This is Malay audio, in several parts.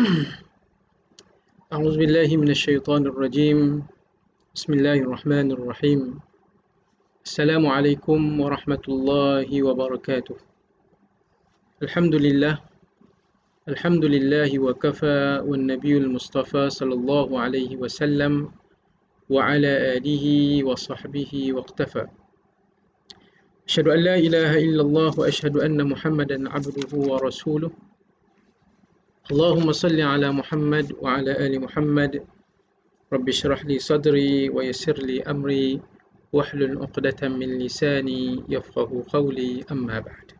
أعوذ بالله من الشيطان الرجيم. بسم الله الرحمن الرحيم. السلام عليكم ورحمة الله وبركاته. الحمد لله وكفى والنبي المصطفى صلى الله عليه وسلم وعلى آله وصحبه واقتفى. أشهد أن لا إله إلا الله وأشهد أن محمدا عبده ورسوله. اللهم صل على محمد وعلى آل محمد. رب اشرح لي صدري ويسر لي أمري واحلل عقدة من لساني يفقه قولي أما بعد.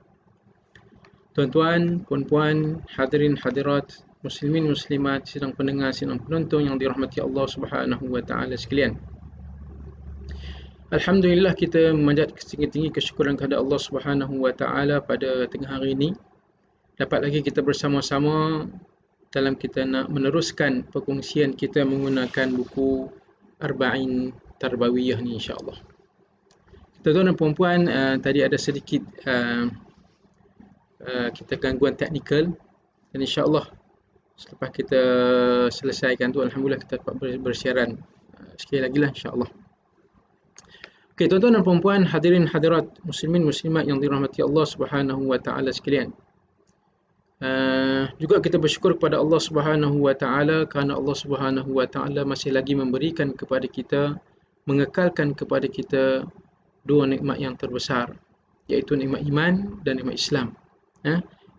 Tuan-tuan, puan-puan, hadirin hadirat, muslimin muslimat, sidang pendengar, sidang penonton yang dirahmati Allah Subhanahu wa taala sekalian. Alhamdulillah, kita memanjat setinggi-tinggi kesyukuran kepada Allah Subhanahu wa taala pada tengah hari ini. Dapat lagi kita bersama-sama dalam kita nak meneruskan perkongsian kita menggunakan buku Arba'in Tarbawiyah ni, insya-Allah. Tuan-tuan dan puan-puan, tadi ada sedikit kita gangguan teknikal, dan insya-Allah selepas kita selesaikan tu, alhamdulillah kita dapat bersiaran sekali lagi lah, insya-Allah. Okey, tuan-tuan dan puan-puan, hadirin hadirat, muslimin muslimat yang dirahmati Allah Subhanahu wa taala sekalian. Juga kita bersyukur kepada Allah Subhanahu wa taala kerana Allah Subhanahu wa taala masih lagi memberikan kepada kita, mengekalkan kepada kita dua nikmat yang terbesar, iaitu nikmat iman dan nikmat Islam.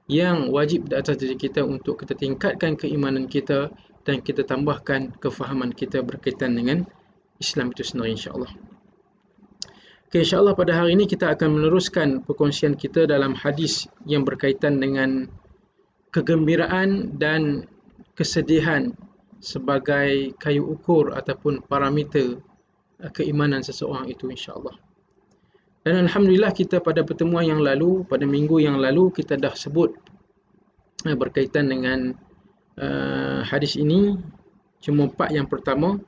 Yang wajib di atas diri kita untuk kita tingkatkan keimanan kita dan kita tambahkan kefahaman kita berkaitan dengan Islam itu sendiri, insya-Allah. Okay, insya-Allah pada hari ini kita akan meneruskan perkongsian kita dalam hadis yang berkaitan dengan kegembiraan dan kesedihan sebagai kayu ukur ataupun parameter keimanan seseorang itu, insya-Allah. Dan alhamdulillah, kita pada pertemuan yang lalu, pada minggu yang lalu, kita dah sebut berkaitan dengan hadis ini, cuma part yang pertama,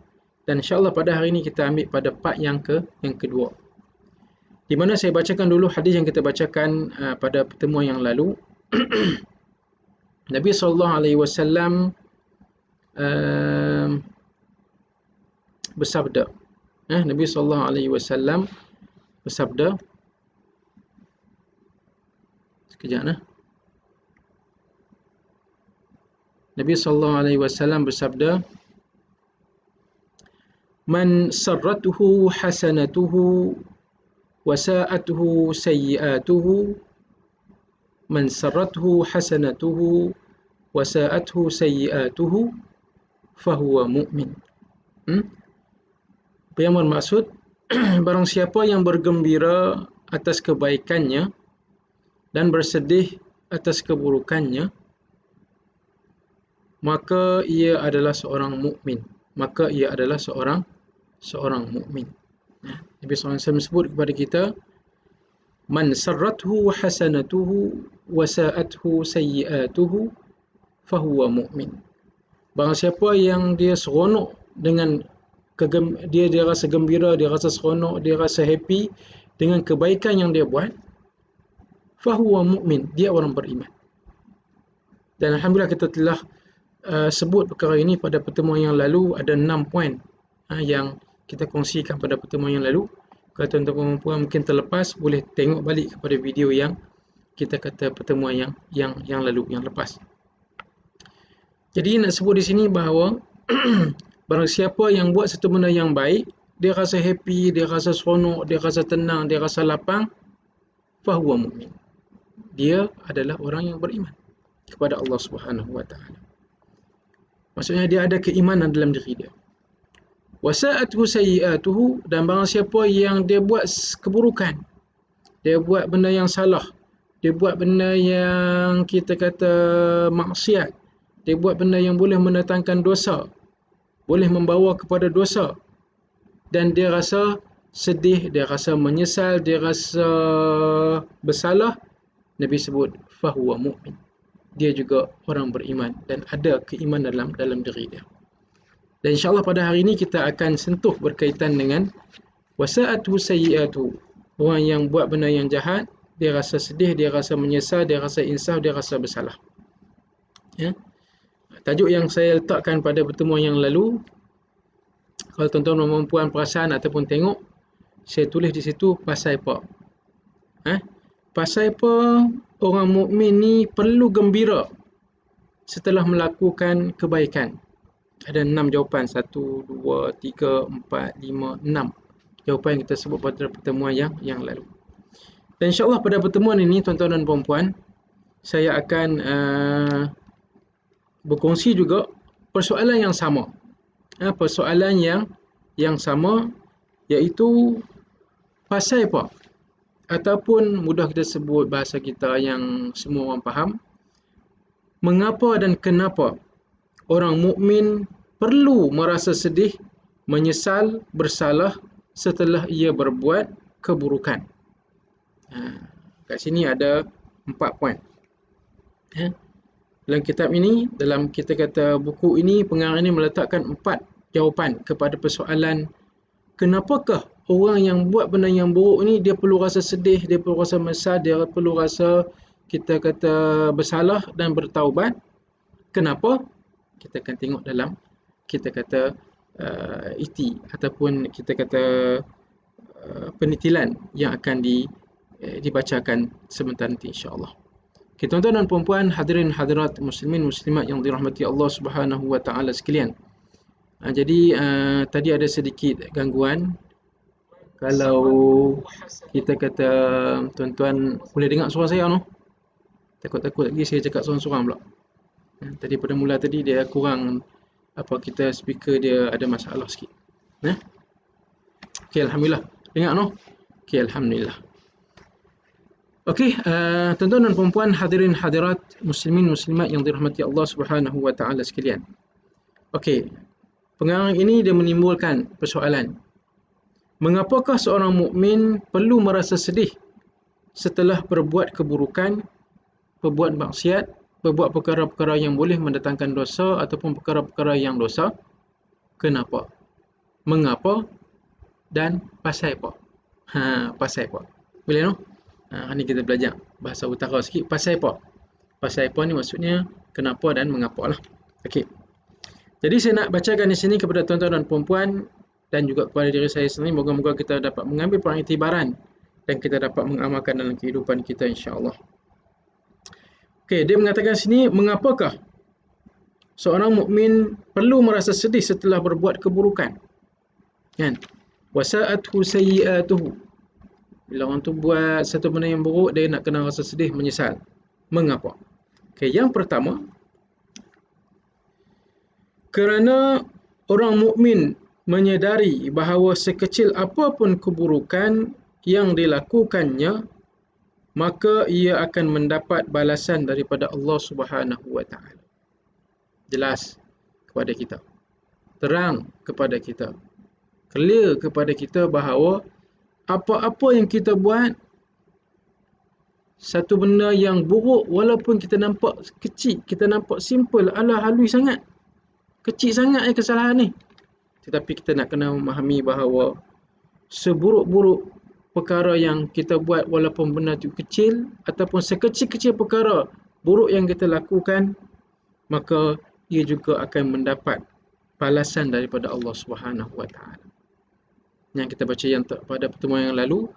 dan insya-Allah pada hari ini kita ambil pada part yang kedua. Di mana saya bacakan dulu hadis yang kita bacakan pada pertemuan yang lalu. Nabi SAW bersabda, Nabi SAW bersabda, sekejap. Nabi SAW bersabda, Man sarratuhu hasanatuhu wasa'atuhu sayyi'atuhu, Man sarrathu hasanatuhu wa sa'athu sayyi'atuhu fahuwa mu'min. Apa yang bermaksud? Barang siapa yang bergembira atas kebaikannya dan bersedih atas keburukannya, maka ia adalah seorang mukmin. Maka ia adalah seorang mukmin. Nabi SAW sebut kepada kita, Man sarrathu hasanatuhu wa sa'athu sayyi'atuhu fahuwa mu'min. Barang siapa yang dia seronok dengan dia rasa gembira, dia rasa seronok, dia rasa happy dengan kebaikan yang dia buat, fahuwa mu'min, dia orang beriman. Dan alhamdulillah kita telah sebut perkara ini pada pertemuan yang lalu. Ada 6 poin yang kita kongsikan pada pertemuan yang lalu. Kalau tuan-tuan dan puan mungkin terlepas, boleh tengok balik kepada video yang kita kata pertemuan yang lalu, yang lepas. Jadi nak sebut di sini bahawa barang siapa yang buat satu benda yang baik, dia rasa happy, dia rasa seronok, dia rasa tenang, dia rasa lapang, fahuwa mu'min. Dia adalah orang yang beriman kepada Allah Subhanahu wa taala. Maksudnya dia ada keimanan dalam diri dia. Wasa'atuhu sayyi'atuhu, dan barang siapa yang dia buat keburukan, dia buat benda yang salah, dia buat benda yang kita kata maksiat, dia buat benda yang boleh mendatangkan dosa, boleh membawa kepada dosa, dan dia rasa sedih, dia rasa menyesal, dia rasa bersalah, Nabi sebut fahuwa mu'min. Dia juga orang beriman dan ada keimanan dalam diri dia. Dan insya-Allah pada hari ini kita akan sentuh berkaitan dengan wasa'atu sayyi'atu. Orang yang buat benda yang jahat, dia rasa sedih, dia rasa menyesal, dia rasa insaf, dia rasa bersalah. Ya. Tajuk yang saya letakkan pada pertemuan yang lalu, kalau tuan-tuan dan puan perasan ataupun tengok, saya tulis di situ pasal apa? Pasal apa orang mukmin ni perlu gembira setelah melakukan kebaikan? Ada 6 jawapan. 1, 2, 3, 4, 5, 6 jawapan yang kita sebut pada pertemuan yang lalu. Dan insyaAllah pada pertemuan ini, tuan-tuan dan puan-puan, saya akan berkongsi juga persoalan yang sama. Persoalan yang sama, iaitu pasal apa? Ataupun mudah kita sebut bahasa kita yang semua orang faham, mengapa dan kenapa orang mukmin perlu merasa sedih, menyesal, bersalah setelah ia berbuat keburukan. Kat sini ada 4 poin. Dalam kitab ini, dalam kita kata buku ini, pengarang ini meletakkan 4 jawapan kepada persoalan kenapakah orang yang buat benda yang buruk ni dia perlu rasa sedih, dia perlu rasa menyesal, dia perlu rasa kita kata bersalah dan bertaubat. Kenapa? Kita akan tengok dalam kita kata iti ataupun kita kata penitilan yang akan dibacakan sebentar nanti insya-Allah. Okay, tuan-tuan dan puan-puan, hadirin hadirat muslimin muslimat yang dirahmati Allah Subhanahu wa taala sekalian. Jadi tadi ada sedikit gangguan. Kalau kita kata tuan-tuan boleh dengar suara saya no? Takut-takut lagi saya cakap sorang-sorang pula. Tadi pada mula tadi dia kurang kita speaker dia ada masalah sikit. Okey, alhamdulillah. Dengar no? Okey, alhamdulillah. Okey, tuan-tuan dan puan-puan, hadirin hadirat muslimin muslimat yang dirahmati Allah Subhanahu wa taala sekalian. Okey. Pengarang ini dia menimbulkan persoalan. Mengapakah seorang mukmin perlu merasa sedih setelah berbuat keburukan, berbuat maksiat, berbuat perkara-perkara yang boleh mendatangkan dosa ataupun perkara-perkara yang dosa? Kenapa? Mengapa? Dan pasal apa? Pasal apa? Boleh no? Ni kita belajar bahasa utara sikit. Pasal apa? Pasal apa ni maksudnya kenapa dan mengapa lah. Okey. Jadi saya nak bacakan di sini kepada tuan-tuan dan puan-puan dan juga kepada diri saya sendiri, moga-moga kita dapat mengambil pengiktibaran dan kita dapat mengamalkan dalam kehidupan kita insya-Allah. Okey, dia mengatakan sini, mengapakah seorang mukmin perlu merasa sedih setelah berbuat keburukan? Kan? Wasa'athu sayyi'atuhu. Bila orang tu buat satu benda yang buruk, dia nak kena rasa sedih, menyesal. Mengapa? Okey, yang pertama, kerana orang mukmin menyedari bahawa sekecil apapun keburukan yang dilakukannya, maka ia akan mendapat balasan daripada Allah Subhanahu wa taala. Jelas kepada kita. Terang kepada kita. Clear kepada kita bahawa apa-apa yang kita buat, satu benda yang buruk walaupun kita nampak kecil, kita nampak simple, alah halus sangat. Kecil sangat kesalahan ni. Tetapi kita nak kena memahami bahawa seburuk-buruk perkara yang kita buat walaupun benda itu kecil ataupun sekecil-kecil perkara buruk yang kita lakukan, maka ia juga akan mendapat balasan daripada Allah Subhanahu wa taala. Yang kita baca yang pada pertemuan yang lalu,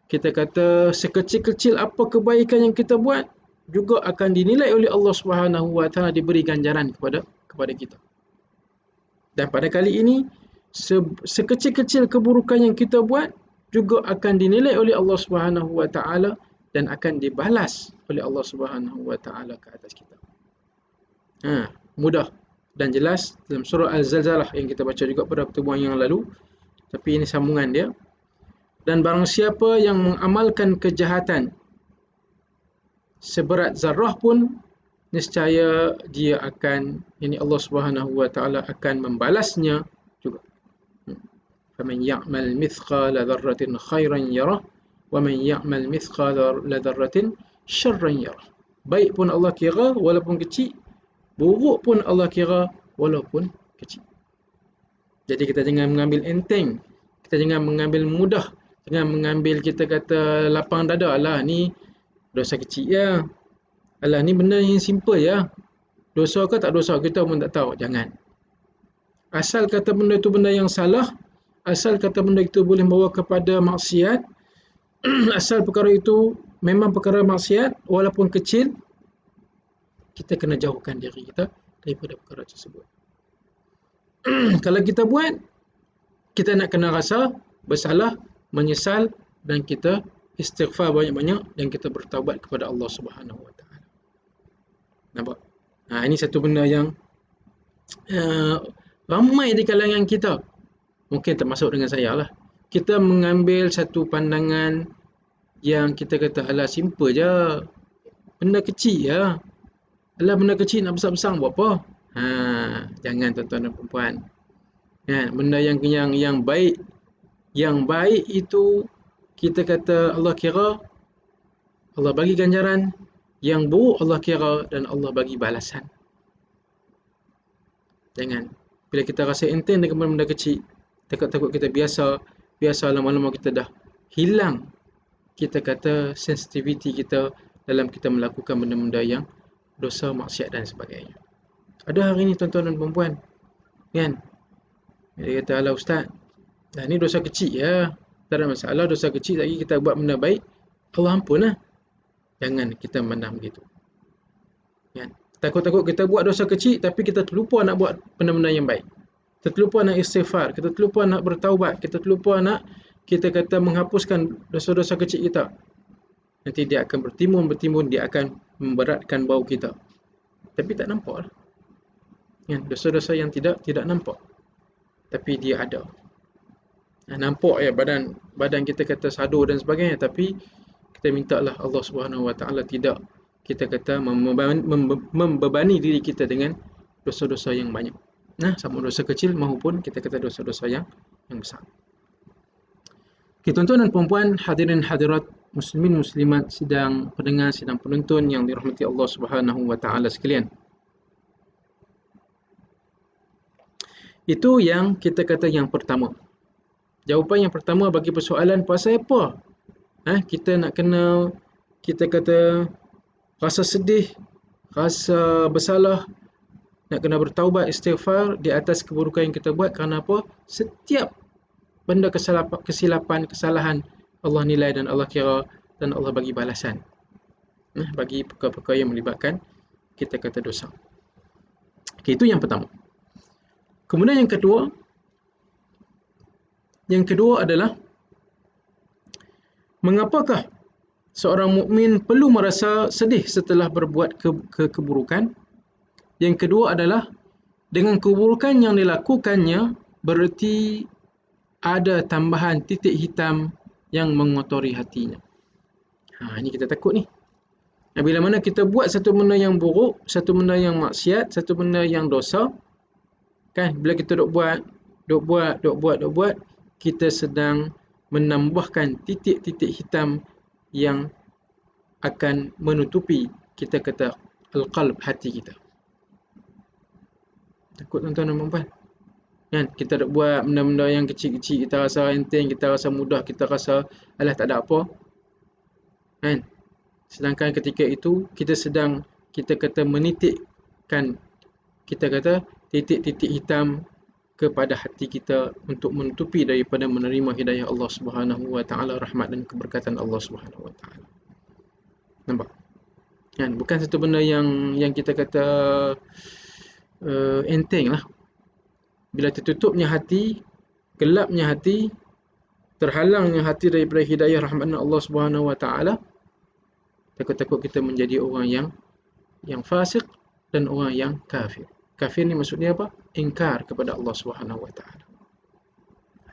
kita kata sekecil-kecil apa kebaikan yang kita buat juga akan dinilai oleh Allah Subhanahu wa taala, diberi ganjaran kepada kita. Dan pada kali ini, sekecil-kecil keburukan yang kita buat juga akan dinilai oleh Allah Subhanahu wa taala dan akan dibalas oleh Allah Subhanahu wa taala ke atas kita. Mudah dan jelas dalam surah Al-Zalzalah yang kita baca juga pada pertemuan yang lalu, tapi ini sambungan dia. Dan barang siapa yang mengamalkan kejahatan seberat zarah pun, nescaya dia akan, Allah Subhanahu wa taala akan membalasnya juga. Faman ya'mal mithqala dzarratin khairan yarah wa man ya'mal mithqala dzarratin syarran yarah. Baik pun Allah kira walaupun kecil, buruk pun Allah kira walaupun kecil. Jadi kita jangan mengambil enteng, kita jangan mengambil mudah, jangan mengambil kita kata lapang dada, alah ni dosa kecil ya. Alah ni benda yang simple ya. Dosa ke tak dosa, kita pun tak tahu. Jangan. Asal kata benda itu benda yang salah, asal kata benda itu boleh membawa kepada maksiat, asal perkara itu memang perkara maksiat, walaupun kecil, kita kena jauhkan diri kita daripada perkara tersebut. Kalau kita buat, kita nak kena rasa bersalah, menyesal, dan kita istighfar banyak-banyak, dan kita bertaubat kepada Allah Subhanahu Wa Taala. Nampak? Ini satu benda yang ramai di kalangan kita, mungkin termasuk dengan saya lah, kita mengambil satu pandangan yang kita kata, alah simple je, benda kecil je, alah benda kecil nak besar-besar buat apa? Jangan tuan-tuan dan puan-puan. Benda yang baik itu kita kata Allah kira, Allah bagi ganjaran, yang buruk Allah kira dan Allah bagi balasan. Jangan. Bila kita rasa enteng dengan benda kecil, takut-takut kita biasa lama-lama kita dah hilang, kita kata sensitiviti kita dalam kita melakukan benda-benda yang dosa, maksiat dan sebagainya. Ada hari ni tuan-tuan dan puan-puan, kan? Dia kata, alah ustaz, ni dosa kecil ya, tak ada masalah, dosa kecil lagi kita buat benda baik, Allah ampun lah. Jangan kita memandang begitu. Kan? Takut-takut kita buat dosa kecil tapi kita terlupa nak buat benda-benda yang baik. Kita terlupa nak istighfar, kita terlupa nak bertaubat, kita terlupa nak kita kata menghapuskan dosa-dosa kecil kita. Nanti dia akan bertimbun, dia akan memberatkan bau kita. Tapi tak nampak lah. Kan? Dosa-dosa yang tidak nampak. Tapi dia ada. Nampak ya badan kita kata sado dan sebagainya, tapi kita mintalah Allah Subhanahu Wa Taala tidak kita kata membebani diri kita dengan dosa-dosa yang banyak. Sama dosa kecil maupun kita kata dosa-dosa yang besar. Okay, tuan-tuan dan puan-puan, hadirin hadirat, muslimin muslimat, sidang pendengar, sidang penonton yang dirahmati Allah Subhanahu Wa Taala sekalian. Itu yang kita kata yang pertama. Jawapan yang pertama bagi persoalan pasal apa? Kita nak kena, kita kata, rasa sedih, rasa bersalah, nak kena bertaubat, istighfar di atas keburukan yang kita buat. Kerana apa? Setiap benda kesilapan, kesalahan, Allah nilai dan Allah kira dan Allah bagi balasan. Bagi perkara-perkara yang melibatkan kita kata dosa. Okay, itu yang pertama. Kemudian yang kedua adalah, mengapakah seorang mukmin perlu merasa sedih setelah berbuat keburukan? Yang kedua adalah, dengan keburukan yang dilakukannya bererti ada tambahan titik hitam yang mengotori hatinya. Ini kita takut ni. Bila mana kita buat satu benda yang buruk, satu benda yang maksiat, satu benda yang dosa, kan, bila kita duk buat, kita sedang menambahkan titik-titik hitam yang akan menutupi kita kata al-qalb, hati kita. Takut tuan-tuan dan puan-puan. Kan, kita duk buat benda-benda yang kecil-kecil, kita rasa enteng, kita rasa mudah, kita rasa alah tak ada apa. Kan? Sedangkan ketika itu kita sedang kita kata menitikkan kita kata titik-titik hitam kepada hati kita untuk menutupi daripada menerima hidayah Allah Subhanahu Wa Taala, rahmat dan keberkatan Allah Subhanahu Wa Taala. Nampak? Kan, bukan satu benda yang kita kata enteng lah. Bila tertutupnya hati, gelapnya hati, terhalangnya hati daripada hidayah rahmat Allah Subhanahu Wa Taala, takut-takut kita menjadi orang yang fasik dan orang yang kafir. Kafir ni maksudnya apa? Ingkar kepada Allah Subhanahu Wa Taala.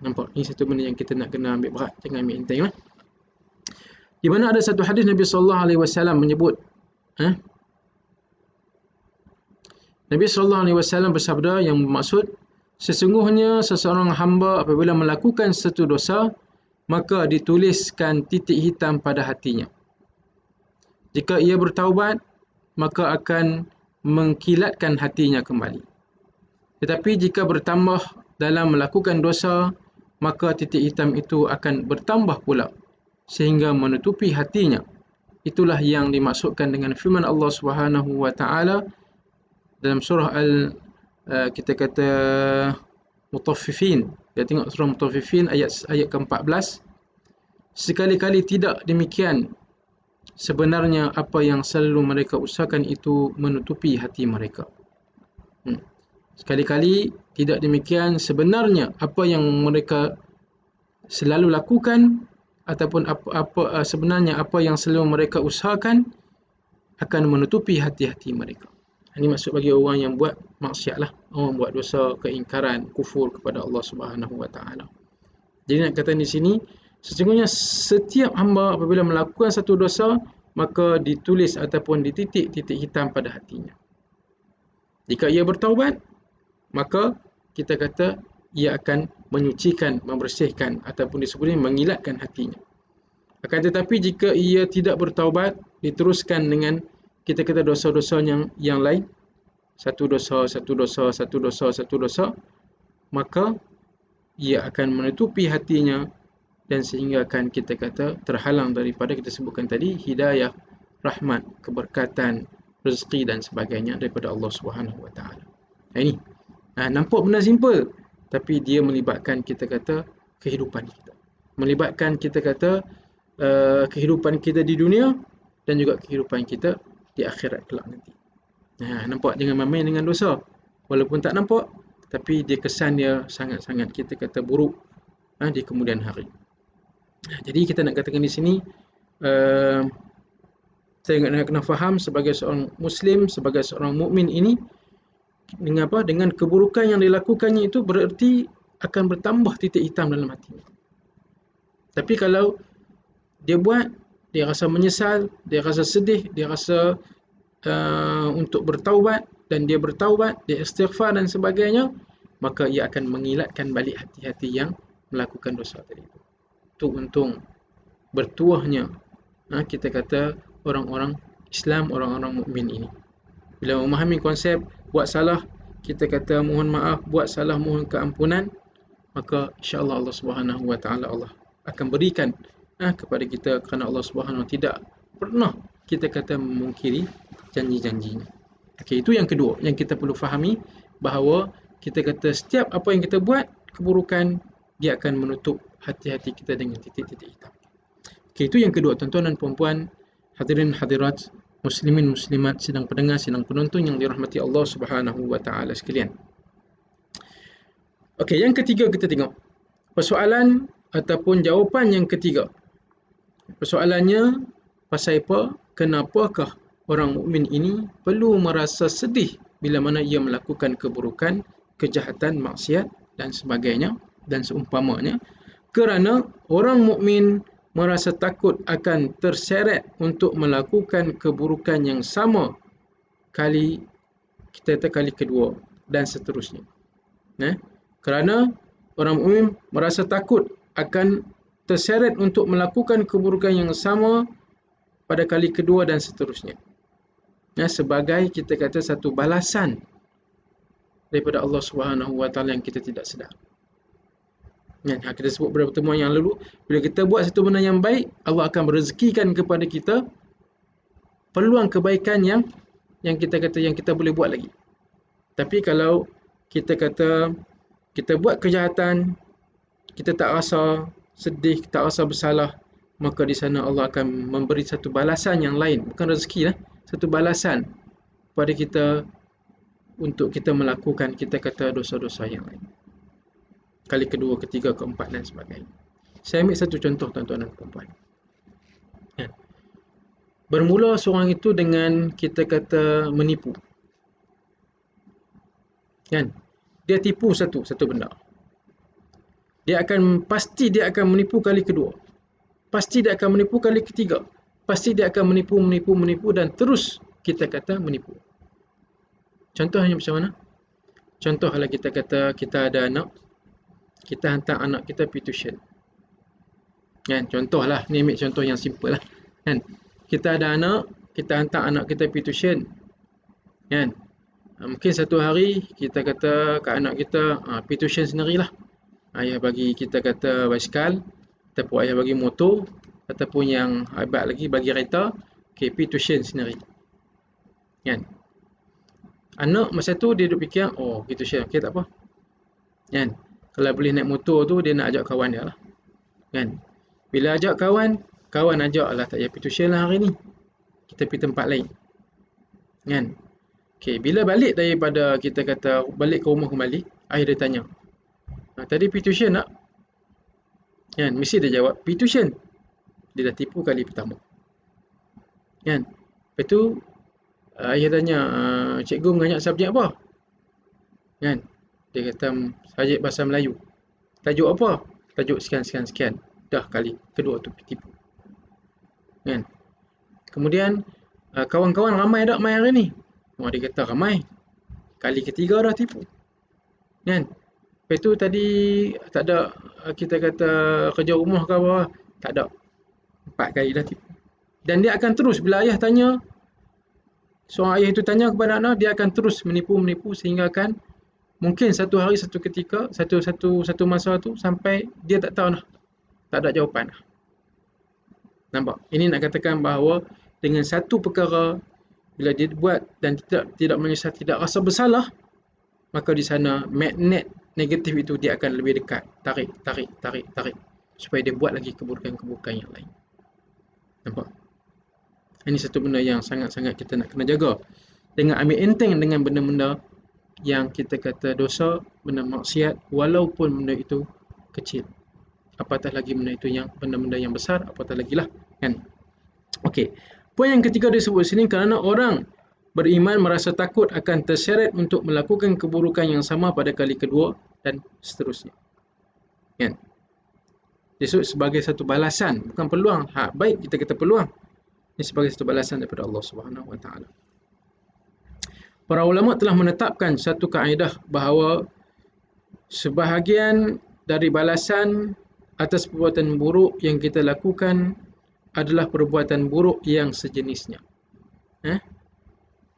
Nampak? Ini satu benda yang kita nak kena ambil berat, jangan ambil enteng lah. Di mana ada satu hadis Nabi sallallahu alaihi wasallam menyebut, Nabi sallallahu alaihi wasallam bersabda yang bermaksud, sesungguhnya seseorang hamba apabila melakukan satu dosa, maka dituliskan titik hitam pada hatinya. Jika ia bertaubat, maka akan mengkilatkan hatinya kembali. Tetapi jika bertambah dalam melakukan dosa, maka titik hitam itu akan bertambah pula sehingga menutupi hatinya. Itulah yang dimaksudkan dengan firman Allah Subhanahu Wa Taala, dalam surah kita kata Mutaffifin. Kita tengok surah Mutaffifin ayat ke-14. Sekali-kali tidak demikian. Sebenarnya apa yang selalu mereka usahakan itu menutupi hati mereka. Sekali-kali tidak demikian. Sebenarnya apa yang mereka selalu lakukan ataupun sebenarnya apa yang selalu mereka usahakan akan menutupi hati-hati mereka. Ini maksud bagi orang yang buat maksiat lah, orang buat dosa keingkaran, kufur kepada Allah Subhanahu Wa Taala. Jadi nak kata di sini, sesungguhnya setiap hamba apabila melakukan satu dosa, maka ditulis ataupun dititik titik hitam pada hatinya. Jika ia bertaubat, maka kita kata ia akan menyucikan, membersihkan ataupun disebutnya mengilatkan hatinya. Akan tetapi jika ia tidak bertaubat, diteruskan dengan kita kata dosa-dosa yang lain, satu dosa, maka ia akan menutupi hatinya dan sehingga akan kita kata terhalang daripada kita sebutkan tadi hidayah, rahmat, keberkatan, rezeki dan sebagainya daripada Allah Subhanahu Wa Taala. Ini nampak benda simple, tapi dia melibatkan kita kata kehidupan kita, melibatkan kita kata kehidupan kita di dunia dan juga kehidupan kita di akhirat kelak nanti. Nampak, jangan main dengan dosa. Walaupun tak nampak, tapi dia kesan dia sangat-sangat kita kata buruk di kemudian hari. Jadi kita nak katakan di sini, saya nak kena faham sebagai seorang Muslim, sebagai seorang mukmin ini, dengan keburukan yang dilakukannya itu bererti akan bertambah titik hitam dalam hatinya. Tapi kalau dia buat, dia rasa menyesal, dia rasa sedih, dia rasa untuk bertaubat dan dia bertaubat, dia istighfar dan sebagainya, maka ia akan mengilatkan balik hati-hati yang melakukan dosa tadi itu. Itu untung bertuahnya kita kata orang-orang Islam, orang-orang mukmin ini. Bila memahami konsep buat salah, kita kata mohon maaf, buat salah mohon keampunan, maka insya-Allah Allah Subhanahu Wa Taala Allah akan berikan kepada kita, kerana Allah Subhanahu tidak pernah kita kata memungkiri janji-janjinya. Okey, itu yang kedua yang kita perlu fahami, bahawa kita kata setiap apa yang kita buat keburukan, dia akan menutup hati-hati kita dengan titik-titik hitam. Okey, itu yang kedua, tuan-tuan dan puan-puan, hadirin hadirat, muslimin muslimat, sidang pendengar, sidang penonton yang dirahmati Allah Subhanahu Wa Taala sekalian. Okey, yang ketiga kita tengok persoalan ataupun jawapan yang ketiga. Persoalannya pasal apa? Kenapakah orang mukmin ini perlu merasa sedih bila mana ia melakukan keburukan, kejahatan, maksiat dan sebagainya dan seumpamanya? Kerana orang mukmin merasa takut akan terseret untuk melakukan keburukan yang sama kali kedua dan seterusnya. Kerana orang mukmin merasa takut akan terseret untuk melakukan keburukan yang sama pada kali kedua dan seterusnya. Sebagai kita kata satu balasan daripada Allah Subhanahu Wa Taala yang kita tidak sedar. Kita sebut pada pertemuan yang lalu, bila kita buat satu benda yang baik, Allah akan merezekikan kepada kita peluang kebaikan yang kita kata yang kita boleh buat lagi. Tapi kalau kita kata kita buat kejahatan, kita tak rasa sedih, tak rasa bersalah, maka di sana Allah akan memberi satu balasan yang lain, bukan rezeki lah, satu balasan pada kita untuk kita melakukan kita kata dosa-dosa yang lain. Kali kedua, ketiga, keempat dan sebagainya. Saya ambil satu contoh tuan-tuan dan puan-puan. Bermula seorang itu dengan kita kata menipu. Dia tipu satu benda. Pasti dia akan menipu kali kedua. Pasti dia akan menipu kali ketiga. Pasti dia akan menipu dan terus kita kata menipu. Contohnya macam mana? Contoh kalau kita kata kita ada anak, kita hantar anak kita pergi tuition. Contohlah, ni ambil contoh yang simple lah. Kita ada anak, kita hantar anak kita pergi tuition. Mungkin satu hari kita kata kat anak kita pergi tuition sendirilah. Ayah bagi kita kata basikal, ataupun ayah bagi motor, ataupun yang hebat lagi bagi kereta, pergi tuition sendiri. Anak masa tu dia duk fikir, oh gitu Syekh, okey tak apa. Kan? Kalau boleh naik motor tu dia nak ajak kawan dia lah. Kan? Bila ajak kawan, kawan ajak lah tak payah pergi tuition lah hari ni. Kita pergi tempat lain. Kan? Okey, bila balik daripada kita kata balik ke rumah kembali, ayah dia tanya, tadi pergi tuition tak? Kan? Mesti dia jawab, pergi tuition. Dia dah tipu kali pertama. Kan? Lepas tu, ayah tanya, cikgu mengajar subjek apa? Kan? Dia kata, subjek bahasa Melayu. Tajuk apa? Tajuk sekian. Dah kali kedua tu tipu. Kan? Kemudian, kawan-kawan ramai tak main hari ni? Dia kata ramai. Kali ketiga dah tipu. Kan? Lepas tu tadi tak ada kita kata kerja rumah ke apa, tak ada. 4 kali dah tipu. Dan dia akan terus bila ayah tanya, seorang ayah itu tanya kepada anak, dia akan terus menipu sehingga kan mungkin satu hari satu ketika satu masa tu sampai dia tak tahu dah, tak ada jawapan dah. Nampak? Ini nak katakan bahawa dengan satu perkara bila dia buat dan tidak menyesal, tidak rasa bersalah, maka di sana magnet negatif itu dia akan lebih dekat, tarik supaya dia buat lagi keburukan-keburukan yang lain. Nampak? Ini satu benda yang sangat-sangat kita nak kena jaga. Dengan ambil enteng dengan benda-benda yang kita kata dosa, benda maksiat, walaupun benda itu kecil. Apatah lagi benda itu yang benda-benda yang besar, apatah lagi lah. Kan? Okey. Poin yang ketiga disebut sini, kerana orang beriman merasa takut akan terseret untuk melakukan keburukan yang sama pada kali kedua dan seterusnya. Kan? Disebut sebagai satu balasan, bukan peluang. Baik kita kata peluang. Ini sebagai satu balasan daripada Allah Subhanahu Wa Taala. Para ulama telah menetapkan satu kaedah bahawa sebahagian dari balasan atas perbuatan buruk yang kita lakukan adalah perbuatan buruk yang sejenisnya.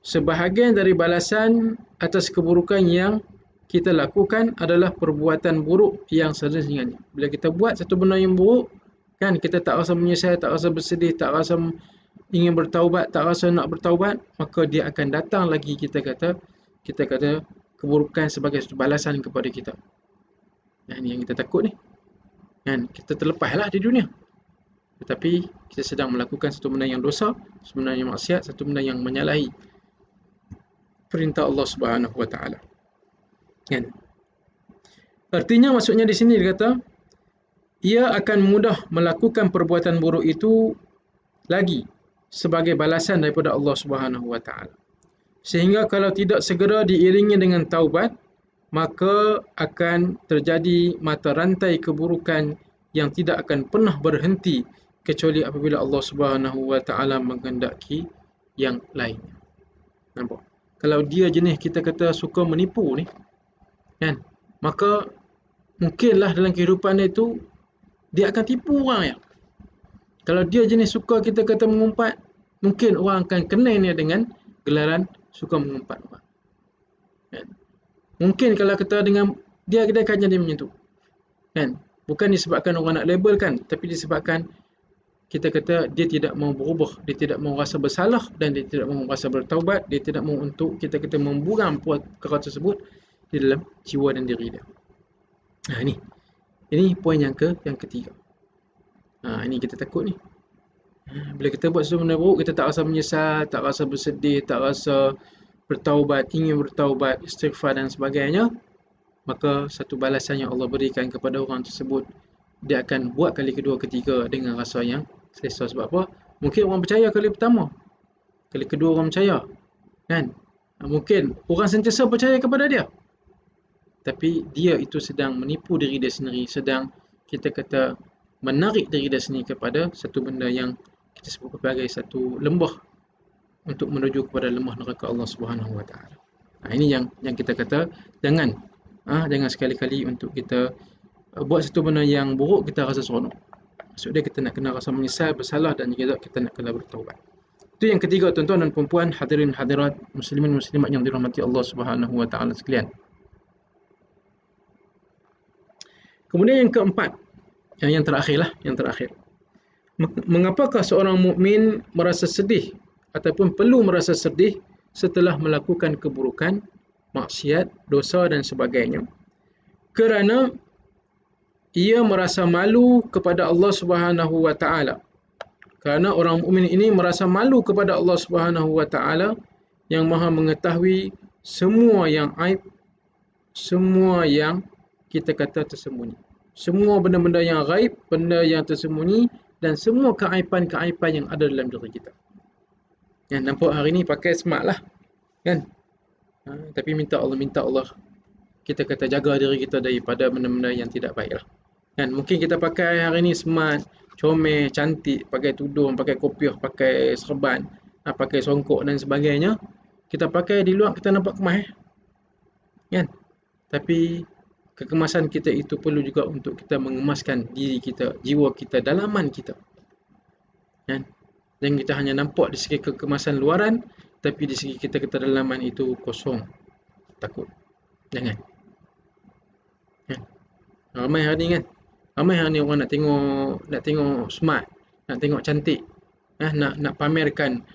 Sebahagian dari balasan atas keburukan yang kita lakukan adalah perbuatan buruk yang sejenisnya. Bila kita buat satu benda yang buruk, kan kita tak rasa menyesal, tak rasa bersedih, tak rasa ingin bertaubat, tak rasa nak bertaubat, maka dia akan datang lagi kita kata keburukan sebagai satu balasan kepada kita. Ini yang kita takut ni. Kan kita terlepaslah di dunia. Tetapi kita sedang melakukan satu benda yang dosa, sebenarnya maksiat, satu benda yang menyalahi perintah Allah Subhanahu Wa Taala. Kan? Artinya maksudnya di sini dia kata ia akan mudah melakukan perbuatan buruk itu lagi sebagai balasan daripada Allah Subhanahu Wa Taala. Sehingga kalau tidak segera diiringi dengan taubat, maka akan terjadi mata rantai keburukan yang tidak akan pernah berhenti kecuali apabila Allah Subhanahu Wa Taala menghendaki yang lainnya. Nampak? Kalau dia jenis kita kata suka menipu ni, kan? Maka mungkinlah dalam kehidupan dia itu dia akan tipu orang ya. Kalau dia jenis suka kita kata mengumpat, mungkin orang akan kenal dia dengan gelaran suka mengumpat orang. Kan? Mungkin kalau kita dengan dia akan jadi macam tu. Kan? Bukan disebabkan orang nak labelkan, tapi disebabkan kita kata dia tidak mau berubah, dia tidak mau rasa bersalah dan dia tidak mau rasa bertaubat, dia tidak mau untuk kita kata membuang perkara tersebut di dalam jiwa dan diri dia. Ini poin yang ketiga. Ini kita takut ni. Bila kita buat sesuatu benda buruk, kita tak rasa menyesal, tak rasa bersedih, tak rasa bertaubat, ingin bertaubat, istighfar dan sebagainya, maka satu balasan yang Allah berikan kepada orang tersebut, dia akan buat kali kedua, ketiga dengan rasa yang selesa. Sebab apa? Mungkin orang percaya kali pertama, kali kedua orang percaya, kan? Mungkin orang sentiasa percaya kepada dia, tapi dia itu sedang menipu diri dia sendiri, sedang kita kata menarik diri dia sendiri kepada satu benda yang kita sebut sebagai satu lembah untuk menuju kepada lembah neraka Allah Subhanahu Wa Taala. Ini yang kita kata jangan sekali-kali untuk kita buat satu benda yang buruk kita rasa seronok. Maksud dia kita nak kena rasa menyesal, bersalah dan juga kita nak kena bertaubat. Itu yang ketiga, tuan-tuan dan puan-puan, hadirin hadirat, muslimin muslimat yang dirahmati Allah Subhanahu Wa Taala sekalian. Kemudian yang keempat, yang terakhir. Mengapakah seorang mukmin merasa sedih ataupun perlu merasa sedih setelah melakukan keburukan, maksiat, dosa dan sebagainya. Kerana ia merasa malu kepada Allah Subhanahu wa taala. Kerana orang mukmin ini merasa malu kepada Allah Subhanahu wa taala yang Maha mengetahui semua yang aib, semua yang kita kata tersembunyi. Semua benda-benda yang gaib, benda yang tersembunyi dan semua keaiban-keaiban yang ada dalam diri kita. Yang nampak hari ni pakai smart lah, kan? Tapi minta Allah kita kata jaga diri kita daripada benda-benda yang tidak baik lah. Kan? Mungkin kita pakai hari ni smart, comel, cantik, pakai tudung, pakai kopiah, pakai serban, pakai songkok dan sebagainya. Kita pakai di luar kita nampak kemas, kan? Tapi kekemasan kita itu perlu juga untuk kita mengemaskan diri kita, jiwa kita, dalaman kita. Kan? Jangan kita hanya nampak di segi kekemasan luaran, tapi di segi kita dalaman itu kosong, takut. Jangan. Kan? Ramai hari ni kan, ramai hari ni orang nak tengok smart, nak tengok cantik, nak pamerkan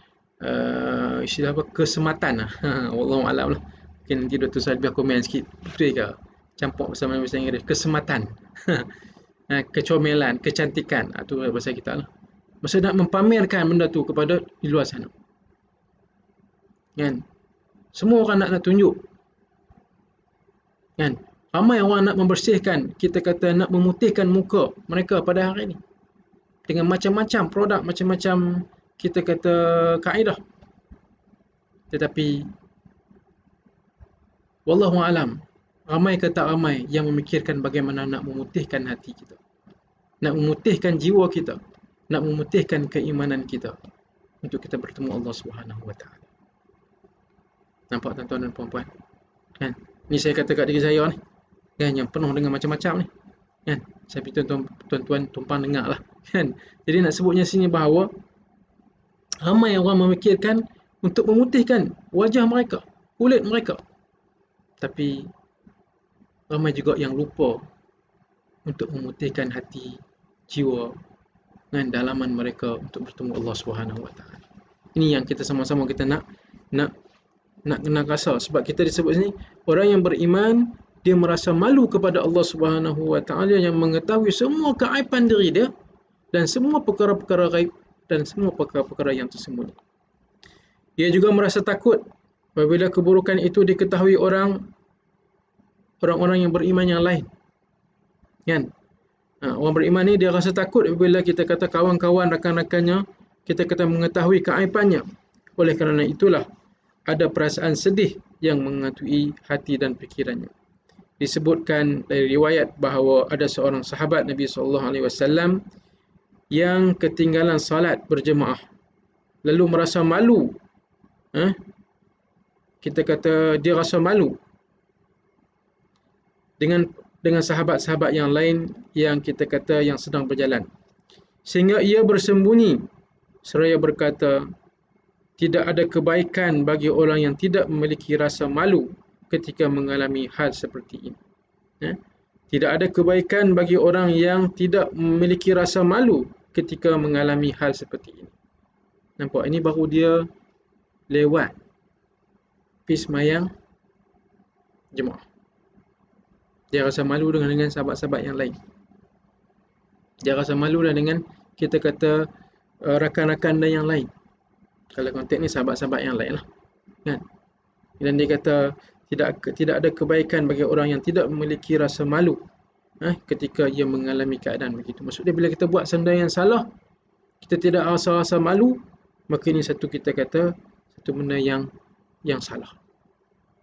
istilah apa, kesematan lah. Wallahualam lah. Mungkin nanti Dr. Salih biar komen sikit, betul ke? Campur bersama bahasa Inggeris, kesematan, kecomelan, kecantikan, itu bahasa kita lah. Masa nak mempamerkan benda tu kepada di luar sana, kan? Semua orang nak tunjuk, kan? Ramai orang nak membersihkan, kita kata nak memutihkan muka mereka pada hari ini dengan macam-macam produk, macam-macam kita kata kaedah. Tetapi wallahu alam, ramai ke tak ramai yang memikirkan bagaimana nak memutihkan hati kita, nak memutihkan jiwa kita, nak memutihkan keimanan kita untuk kita bertemu Allah Subhanahu wa taala. Nampak tuan-tuan dan puan-puan? Kan? Ni saya kata kat diri saya ni, kan, yang penuh dengan macam-macam ni. Kan? Saya tuan-tuan tumpang dengar lah. Kan? Jadi nak sebutnya sini bahawa ramai orang memikirkan untuk memutihkan wajah mereka, kulit mereka. Tapi ramai juga yang lupa untuk memutihkan hati, jiwa dan dalaman mereka untuk bertemu Allah Subhanahu wa taala. Ini yang kita sama-sama kita nak kena rasa. Sebab kita disebut sini orang yang beriman, dia merasa malu kepada Allah Subhanahu wa taala yang mengetahui semua keaiban diri dia dan semua perkara-perkara gaib dan semua perkara-perkara yang tersembunyi. Dia juga merasa takut apabila keburukan itu diketahui orang-orang yang beriman yang lain. Kan? Orang beriman ni dia rasa takut apabila kita kata kawan-kawan, rakan-rakannya, kita kata mengetahui keaibannya. Oleh kerana itulah ada perasaan sedih yang menghantui hati dan fikirannya. Disebutkan dari riwayat bahawa ada seorang sahabat Nabi SAW yang ketinggalan salat berjemaah, lalu merasa malu. Kita kata dia rasa malu dengan sahabat-sahabat yang lain yang kita kata yang sedang berjalan, sehingga ia bersembunyi seraya berkata, tidak ada kebaikan bagi orang yang tidak memiliki rasa malu ketika mengalami hal seperti ini. Tidak ada kebaikan bagi orang yang tidak memiliki rasa malu ketika mengalami hal seperti ini. Nampak? Ini baru dia lewat pergi semayang jemaah. Dia rasa malu dengan sahabat-sahabat yang lain. Dia rasa malu dengan kita kata rakan-rakan dan yang lain. Kalau konteks ni sahabat-sahabat yang lain lah. Kan? Dan dia kata tidak ada kebaikan bagi orang yang tidak memiliki rasa malu ketika ia mengalami keadaan begitu. Maksudnya bila kita buat benda yang salah, kita tidak rasa malu, maka ini satu kita kata satu benda yang salah.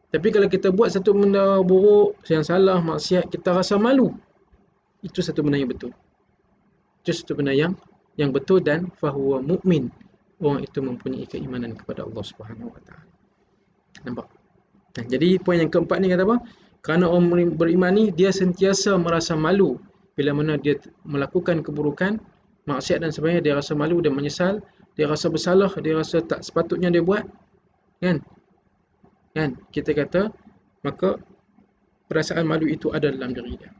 Tapi kalau kita buat satu benda buruk, yang salah, maksiat, kita rasa malu, itu satu benda yang betul. Itu satu benda yang betul dan fahuwa mu'min. Orang itu mempunyai keimanan kepada Allah Subhanahu wa taala. Nampak? Jadi poin yang keempat ni kata apa? Kerana orang beriman ni dia sentiasa merasa malu bila mana dia melakukan keburukan, maksiat dan sebagainya, dia rasa malu, dia menyesal, dia rasa bersalah, dia rasa tak sepatutnya dia buat. Kan? Kita kata maka perasaan malu itu ada dalam diri dia.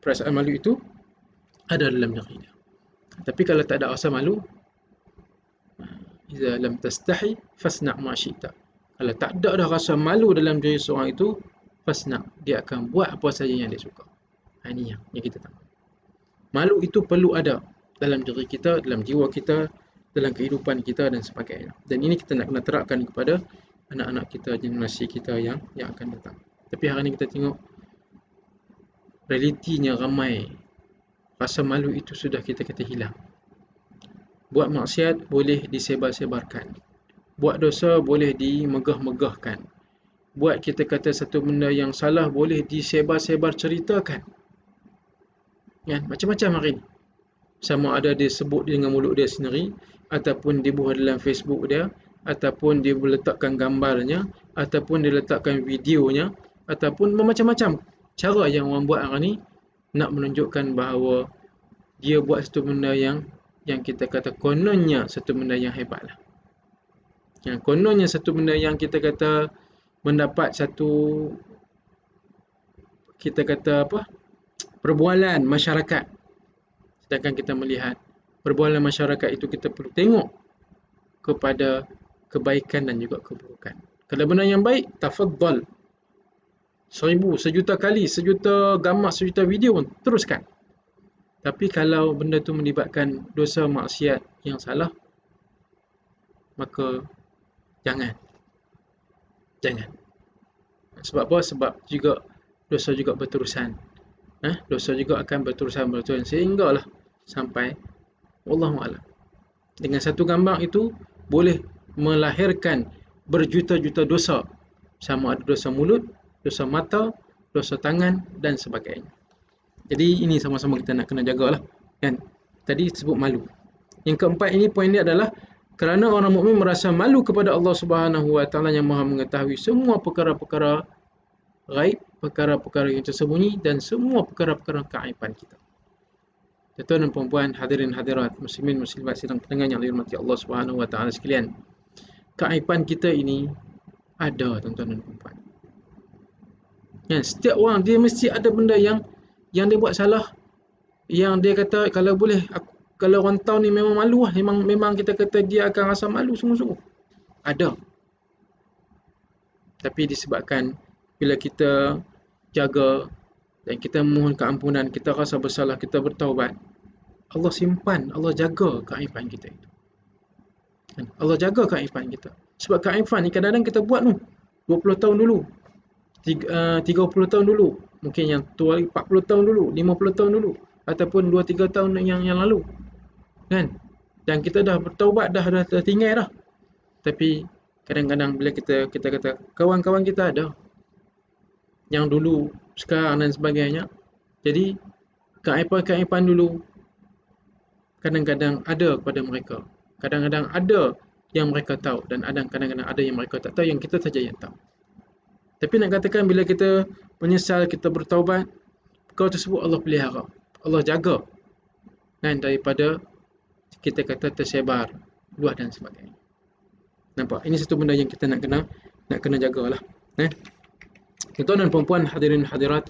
Perasaan malu itu ada dalam diri dia. Tapi kalau tak ada rasa malu, Iza lam tastahi fasna' ma syi'ta. Kalau tak ada dah rasa malu dalam diri seorang itu, fasna', dia akan buat apa saja yang dia suka. Ini yang kita tahu. Malu itu perlu ada dalam diri kita, dalam jiwa kita, dalam kehidupan kita dan sebagainya. Dan ini kita nak kena terapkan kepada anak-anak kita, generasi kita yang akan datang. Tapi hari ini kita tengok realitinya ramai rasa malu itu sudah kita kata hilang. Buat maksiat boleh disebar-sebarkan. Buat dosa boleh dimegah-megahkan. Buat kita kata satu benda yang salah boleh disebar-sebar ceritakan. Kan? Macam-macam hari ini. Sama ada dia sebut dengan mulut dia sendiri, ataupun dia buat dalam Facebook dia, ataupun dia letakkan gambarnya, ataupun dia letakkan videonya, ataupun macam-macam cara yang orang buat hari ni nak menunjukkan bahawa dia buat satu benda yang kita kata kononnya satu benda yang hebat lah. Yang kononnya satu benda yang kita kata mendapat satu, kita kata apa, perbualan masyarakat. Sedangkan kita melihat perbualan masyarakat itu kita perlu tengok kepada kebaikan dan juga keburukan. Kalau benda yang baik, tafaddal. 1000, sejuta kali, sejuta gambar, sejuta video pun teruskan. Tapi kalau benda tu melibatkan dosa maksiat yang salah, maka jangan. Sebab apa? Sebab juga dosa juga berterusan. Dosa juga akan berterusan sehinggalah sampai wallahualam. Dengan satu gambar itu boleh melahirkan berjuta-juta dosa. Sama ada dosa mulut, dosa mata, dosa tangan dan sebagainya. Jadi ini sama-sama kita nak kena jagalah, kan? Tadi sebut malu. Yang keempat ini, poin dia adalah kerana orang mukmin merasa malu kepada Allah Subhanahu Wa Taala yang Maha mengetahui semua perkara-perkara ghaib, perkara-perkara yang tersembunyi dan semua perkara-perkara keaiban kita. Tuan-tuan dan puan-puan, hadirin hadirat, muslimin muslimat sidang pendengar yang dirahmati Allah Subhanahu Wa Taala sekalian. Keaiban kita ini ada, tuan-tuan dan puan-puan. Ya, setiap orang dia mesti ada benda yang dia buat salah, yang dia kata kalau boleh kalau orang tahu ni memang malu lah, memang kita kata dia akan rasa malu sungguh-sungguh. Ada. Tapi disebabkan bila kita jaga dan kita mohon keampunan, kita rasa bersalah, kita bertaubat, Allah simpan, Allah jaga keaiban kita itu. Allah jaga keaiban kita. Sebab keaiban ni kadang-kadang kita buat 20 tahun dulu, 30 tahun dulu, mungkin yang tua 40 tahun dulu, 50 tahun dulu, ataupun 2-3 tahun yang lalu, kan? Dan kita dah bertaubat, dah tinggal dah. Tapi kadang-kadang bila kita kata kawan-kawan kita ada yang dulu, sekarang dan sebagainya. Jadi keaiban-keaiban dulu kadang-kadang ada kepada mereka. Kadang-kadang ada yang mereka tahu dan kadang-kadang ada yang mereka tak tahu, yang kita saja yang tahu. Tapi nak katakan bila kita menyesal, kita bertaubat, perkara tersebut Allah pelihara, Allah jaga, dan daripada kita kata tersebar, luas dan sebagainya. Nampak? Ini satu benda yang kita nak kena jagalah. Tuan-tuan dan puan-puan, hadirin hadirat,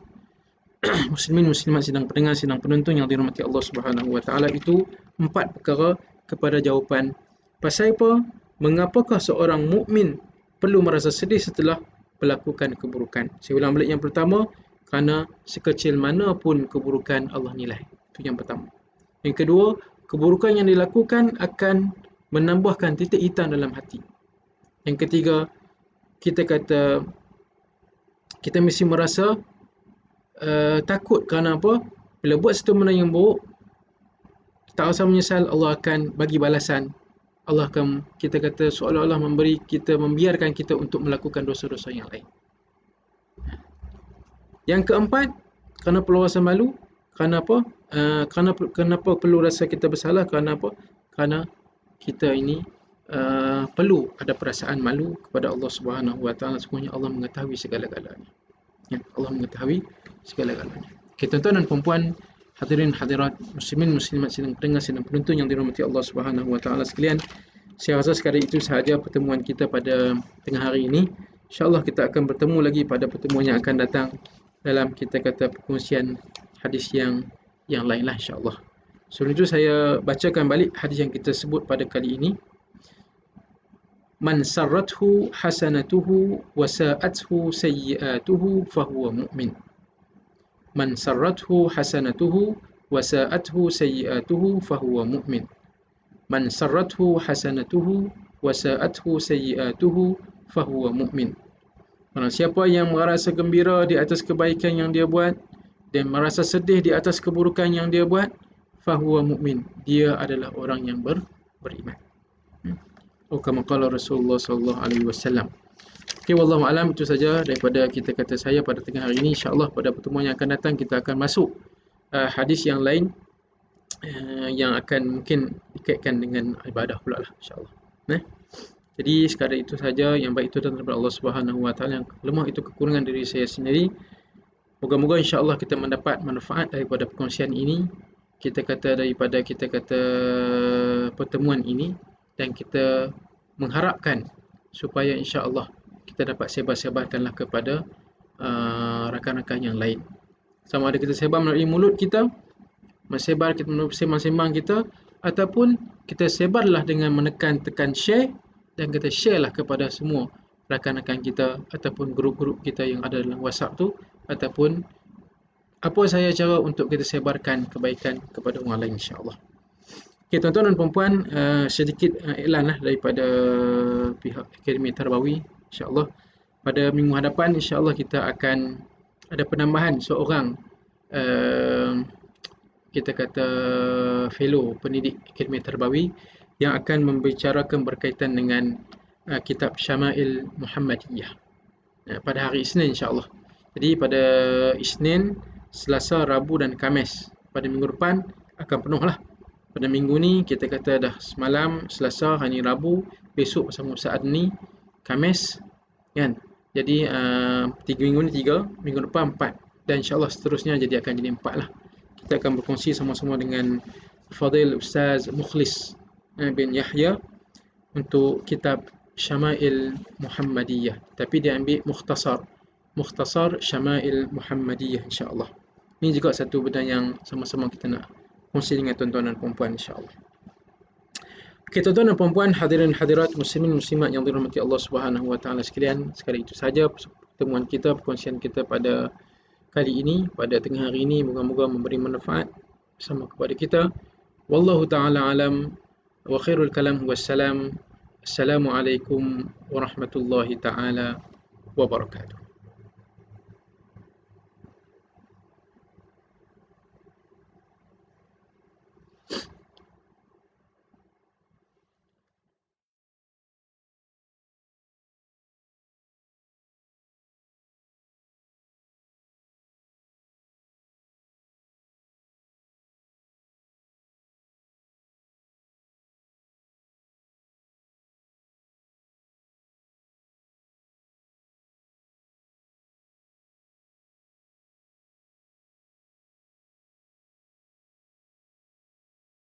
muslimin muslimat sidang pendengar, sidang penonton yang dirahmati Allah Subhanahu Wa Taala, itu 4 perkara kepada jawapan pasal apa, mengapakah seorang mukmin perlu merasa sedih setelah melakukan keburukan. Saya ulang balik, yang pertama, kerana sekecil mana pun keburukan Allah nilai. Itu yang pertama. Yang kedua, keburukan yang dilakukan akan menambahkan titik hitam dalam hati. Yang ketiga, kita kata kita mesti merasa takut kerana apa? Bila buat satu benda yang buruk, tak rasa menyesal, Allah akan bagi balasan. Allah akan, kita kata, seolah-olah membiarkan kita untuk melakukan dosa-dosa yang lain. Yang keempat, kerana perlu rasa malu. Kerana apa? Kenapa perlu rasa kita bersalah? Kerana apa? Kerana kita ini perlu ada perasaan malu kepada Allah Subhanahu Wa Taala. Semuanya Allah mengetahui segala-galanya. Ya, Allah mengetahui segala-galanya. Okay, tuan-tuan dan puan-puan, hadirin hadirat, muslimin muslimat sidang pendengar, sidang penonton yang dirahmati Allah Subhanahu Wa Taala sekalian, saya rasa sekali itu sahaja pertemuan kita pada tengah hari ini. InsyaAllah kita akan bertemu lagi pada pertemuan yang akan datang dalam kita kata perkongsian hadis yang lainlah, insyaAllah. Sebelum itu saya bacakan balik hadis yang kita sebut pada kali ini. Man sarrathu hasanatuhu wa sa'athu sayyi'atuhu fahuwa mu'min. Man sarrathu hasanatuhu wa sa'athu sayyi'atuhu fahuwa mu'min. Man sarrathu hasanatuhu wa sa'athu sayyi'atuhu fahuwa mu'min. Barang siapa yang merasa gembira di atas kebaikan yang dia buat dan merasa sedih di atas keburukan yang dia buat, fahuwa mu'min. Dia adalah orang yang beriman. Kama qala Rasulullah sallallahu alaihi wasallam. Okey, wallahu alam, itu saja daripada kita kata saya pada tengah hari ini. Insya-Allah pada pertemuan yang akan datang kita akan masuk hadis yang lain yang akan mungkin dikaitkan dengan ibadah pula lah, insya-Allah. Jadi sekadar itu saja, yang baik itu datang daripada Allah Subhanahu wa taala, yang lemah itu kekurangan diri saya sendiri. Moga-moga insya-Allah kita mendapat manfaat daripada perkongsian ini. Kita kata pertemuan ini, dan kita mengharapkan supaya insya-Allah kita dapat sebar-sebarkanlah kepada rakan-rakan yang lain. Sama ada kita sebar melalui mulut kita, mensebar kita melalui sembang-sembang kita, ataupun kita sebarlah dengan tekan share, dan kita sharelah kepada semua rakan-rakan kita ataupun grup-grup kita yang ada dalam WhatsApp tu, ataupun apa sahaja cara untuk kita sebarkan kebaikan kepada orang lain, insya-Allah. Okey, tuan-tuan dan puan-puan, sedikit iklan daripada pihak Akademi Tarbawi. InsyaAllah pada minggu hadapan, insyaAllah kita akan ada penambahan seorang kita kata fellow pendidik Akademi Tarbawi yang akan membicarakan berkaitan dengan kitab Syama'il Muhammadiyah pada hari Isnin, insyaAllah. Jadi pada Isnin, Selasa, Rabu dan Khamis pada minggu depan akan penuh lah. Pada minggu ni kita kata dah semalam Selasa, hari Rabu, besok bersama Ustaz Adni, Khamis, kan. Jadi 3 minggu ni 3, minggu depan 4, dan insya-Allah seterusnya jadi akan jadi 4 lah. Kita akan berkongsi sama-sama dengan Fadil Ustaz Mukhlis bin Yahya untuk kitab Syama'il Muhammadiyah, tapi dia ambil mukhtasar Syama'il Muhammadiyah, insya-Allah. Ini juga satu benda yang sama-sama kita nak kongsi dengan tuan-tuan dan puan-puan, insya-Allah. Okey, tuan-tuan dan puan-puan, hadirin hadirat, muslimin muslimat yang dirahmati Allah Subhanahu wa taala sekalian, sekali itu saja pertemuan kita, perkongsian kita pada kali ini, pada tengah hari ini. Moga-moga memberi manfaat sama kepada kita. Wallahu taala alam, wa khairul kalam wassalam. Assalamualaikum warahmatullahi taala wabarakatuh.